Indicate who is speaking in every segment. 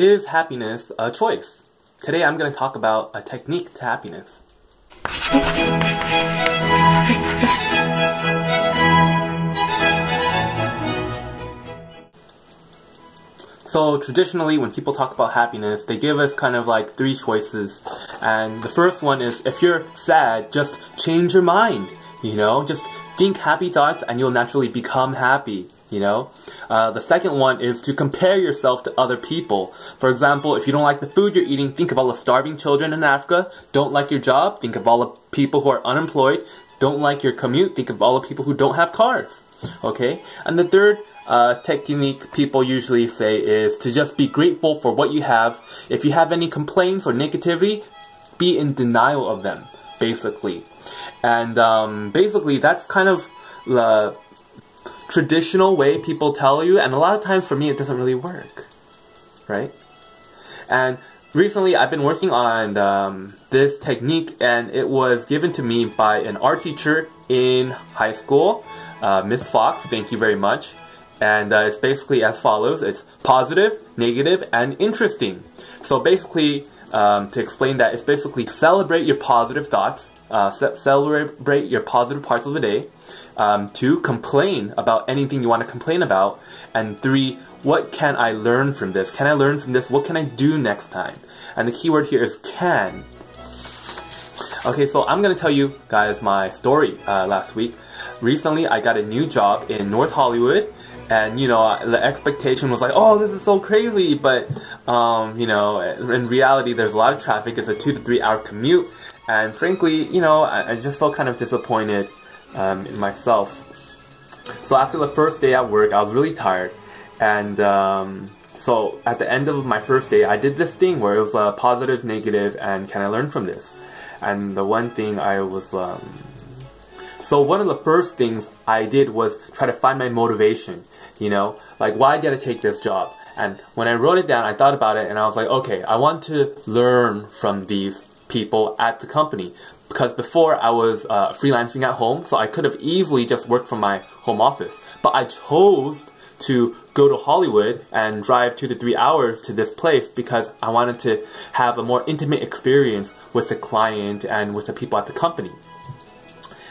Speaker 1: Is happiness a choice? Today I'm going to talk about a technique to happiness. So traditionally when people talk about happiness, they give us kind of like three choices. And the first one is, if you're sad, just change your mind. Just think happy thoughts and you'll naturally become happy. The second one is to compare yourself to other people. For example, if you don't like the food you're eating, think of all the starving children in Africa. Don't like your job, think of all the people who are unemployed. Don't like your commute, think of all the people who don't have cars. Okay? And the third technique people usually say is to just be grateful for what you have. If you have any complaints or negativity, be in denial of them, basically. And basically that's kind of the traditional way people tell you, and a lot of times for me it doesn't really work, right? And recently I've been working on this technique, and it was given to me by an art teacher in high school, Miss Fox, thank you very much. And it's basically as follows. It's positive, negative, and interesting. So basically, to explain that, it's basically celebrate your positive thoughts, celebrate your positive parts of the day. 2, complain about anything you want to complain about. And 3, what can I learn from this? Can I learn from this? What can I do next time? And the key word here is can. Okay, so I'm going to tell you guys my story last week. Recently, I got a new job in North Hollywood. And, the expectation was like, oh, this is so crazy. But, in reality, there's a lot of traffic. It's a 2 to 3 hour commute. And frankly, I just felt kind of disappointed in myself. So after the first day at work, I was really tired. And so at the end of my first day, I did this thing where it was positive, negative, and can I learn from this? And the one thing I was... So one of the first things I did was try to find my motivation, like why did I take this job? And when I wrote it down, I thought about it and I was like, okay, I want to learn from these people at the company. Because before I was freelancing at home, so I could have easily just worked from my home office. But I chose to go to Hollywood and drive 2 to 3 hours to this place because I wanted to have a more intimate experience with the client and with the people at the company.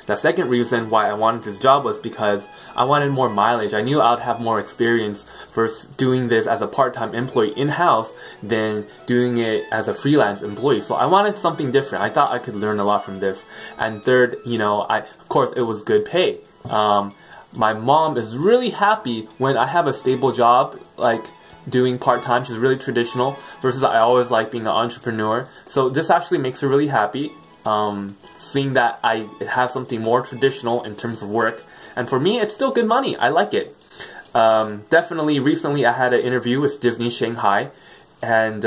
Speaker 1: The second reason why I wanted this job was because I wanted more mileage. I knew I'd have more experience versus doing this as a part-time employee in-house than doing it as a freelance employee. So I wanted something different. I thought I could learn a lot from this. And third, of course, it was good pay. My mom is really happy when I have a stable job, like doing part-time. She's really traditional versus I always like being an entrepreneur. So this actually makes her really happy. Seeing that I have something more traditional in terms of work. And for me, it's still good money. I like it. Definitely, recently I had an interview with Disney Shanghai and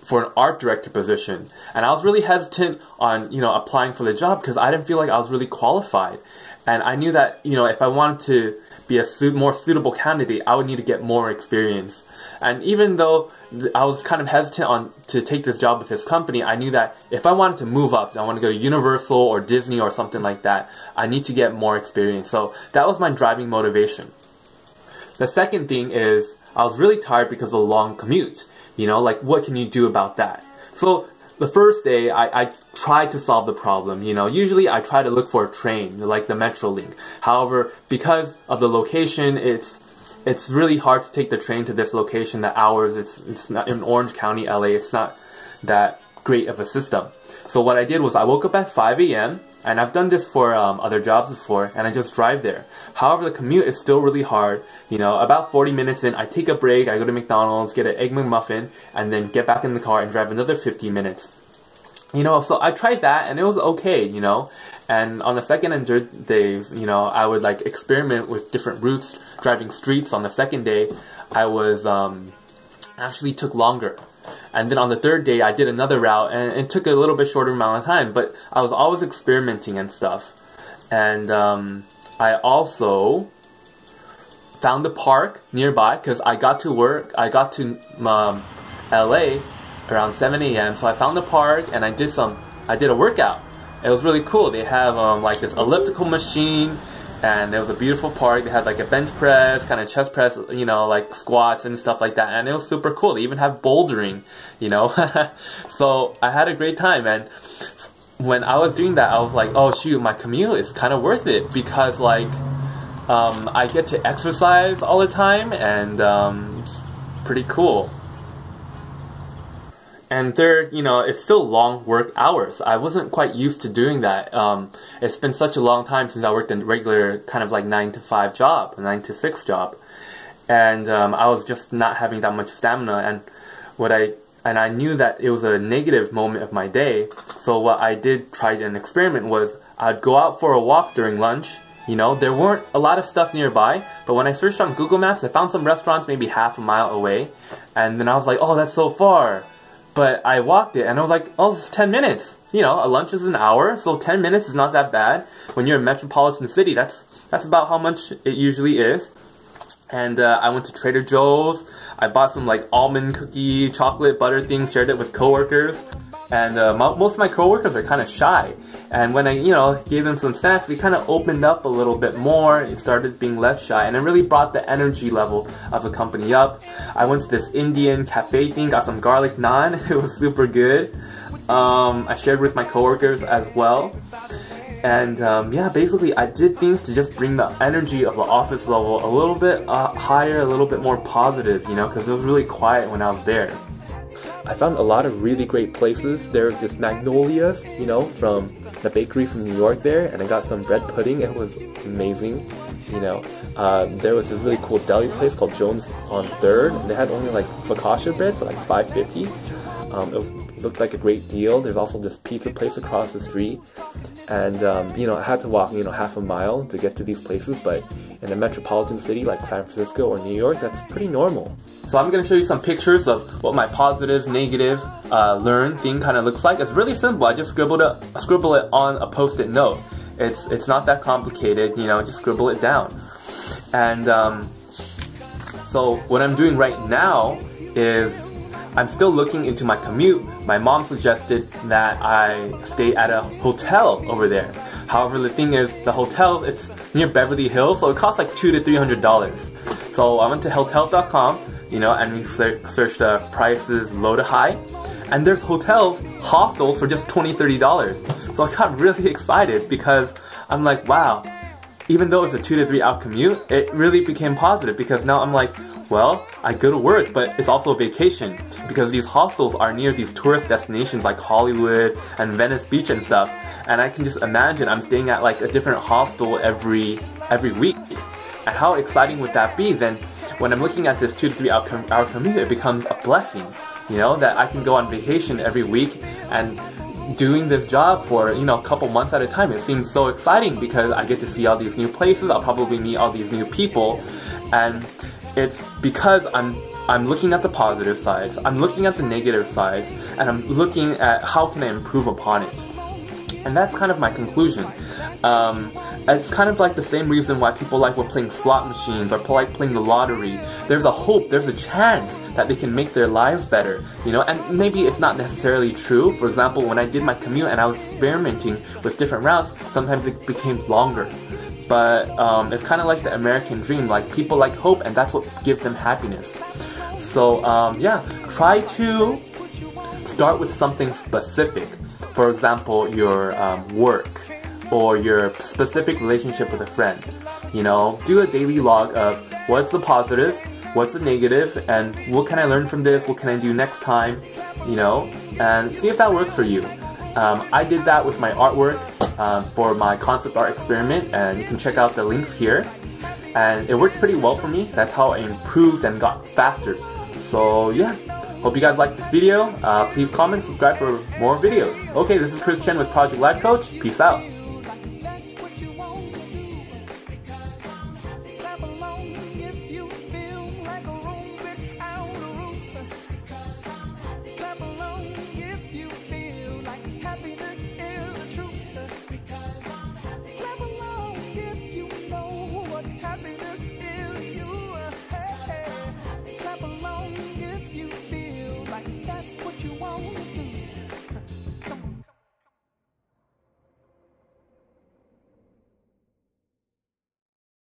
Speaker 1: for an art director position. And I was really hesitant on, applying for the job because I didn't feel like I was really qualified. And I knew that, if I wanted to be a more suitable candidate, I would need to get more experience. And even though I was kind of hesitant to take this job with this company, I knew that if I wanted to move up, I want to go to Universal or Disney or something like that, I need to get more experience. So that was my driving motivation. The second thing is, I was really tired because of a long commute. Like what can you do about that? So the first day, I tried to solve the problem. Usually I try to look for a train, like the Metrolink. However, because of the location, it's really hard to take the train to this location. The hours, it's not in Orange County, LA. It's not that great of a system. So what I did was I woke up at 5 a.m. and I've done this for other jobs before, and I just drive there. However, the commute is still really hard. About 40 minutes in, I take a break, I go to McDonald's, get an Egg McMuffin, and then get back in the car and drive another 50 minutes. So I tried that and it was okay, and on the second and third days, I would like experiment with different routes, driving streets. On the second day, I was, actually took longer. And then on the third day, I did another route and it took a little bit shorter amount of time, but I was always experimenting and stuff. And, I also found a park nearby because I got to LA around 7 a.m. So I found a park and I did a workout. It was really cool. They have like this elliptical machine and it was a beautiful park. They had like a bench press, kind of chest press, you know, like squats and stuff like that, and it was super cool. They even have bouldering, you know. So I had a great time, and when I was doing that, I was like, oh shoot, my commute is kind of worth it, because like I get to exercise all the time, and it's pretty cool. And third, you know, it's still long work hours. I wasn't quite used to doing that. It's been such a long time since I worked in regular kind of like 9 to 5 job, a 9 to 6 job. And I was just not having that much stamina, and I knew that it was a negative moment of my day. So what I did try an experiment was I'd go out for a walk during lunch. You know, there weren't a lot of stuff nearby, but when I searched on Google Maps, I found some restaurants maybe half a mile away. And then I was like, oh, that's so far. But I walked it, and I was like, oh, this is 10 minutes. You know, a lunch is an hour, so 10 minutes is not that bad. When you're in a metropolitan city, that's about how much it usually is. And I went to Trader Joe's. I bought some like almond cookie, chocolate butter things, shared it with coworkers. And most of my coworkers are kind of shy. And when I, you know, gave them some snacks, they kind of opened up a little bit more. It started being less shy, and it really brought the energy level of the company up. I went to this Indian cafe thing, got some garlic naan. It was super good. I shared with my coworkers as well. And yeah, basically I did things to just bring the energy of the office level a little bit higher, a little bit more positive, you know, because it was really quiet when I was there. I found a lot of really great places. There was this Magnolia's, you know, from the bakery from New York there, and I got some bread pudding. It was amazing, you know. There was this really cool deli place called Jones on 3rd, and they had only like focaccia bread for like $5.50. It looked like a great deal. There's also this pizza place across the street, and you know, I had to walk, you know, half a mile to get to these places, but in a metropolitan city like San Francisco or New York, that's pretty normal. So I'm going to show you some pictures of what my positives, negatives, learn thing kind of looks like. It's really simple. I just scribble it on a post-it note. It's not that complicated, you know, just scribble it down. And so what I'm doing right now is I'm still looking into my commute. My mom suggested that I stay at a hotel over there. However, the thing is, the hotel, it's near Beverly Hills, so it costs like $200 to $300. So I went to hotels.com, you know, and we searched prices low to high. And there's hostels for just $20, $30. So I got really excited because I'm like, wow, even though it's a 2 to 3 hour commute, it really became positive, because now I'm like, well, I go to work, but it's also a vacation, because these hostels are near these tourist destinations like Hollywood and Venice Beach and stuff. And I can just imagine I'm staying at like a different hostel every week. And how exciting would that be? Then when I'm looking at this 2 to 3 hour commute, it becomes a blessing, you know, that I can go on vacation every week. And doing this job for, you know, a couple months at a time, it seems so exciting because I get to see all these new places. I'll probably meet all these new people, and it's because I'm looking at the positive sides, I'm looking at the negative sides, and I'm looking at how can I improve upon it. And that's kind of my conclusion. It's kind of like the same reason why people like playing slot machines or like playing the lottery. There's a hope, there's a chance that they can make their lives better, you know, and maybe it's not necessarily true. For example, when I did my commute and I was experimenting with different routes, sometimes it became longer. But it's kind of like the American dream, like people like hope, and that's what gives them happiness. So yeah, try to start with something specific. For example, your work, or your specific relationship with a friend. You know, do a daily log of what's the positive, what's the negative, and what can I learn from this, what can I do next time, you know, and see if that works for you. I did that with my artwork for my concept art experiment, and you can check out the links here. And it worked pretty well for me. That's how I improved and got faster. So yeah, hope you guys liked this video. Please comment, subscribe for more videos. Okay, this is Chris Chien with Project Lifecoach. Peace out.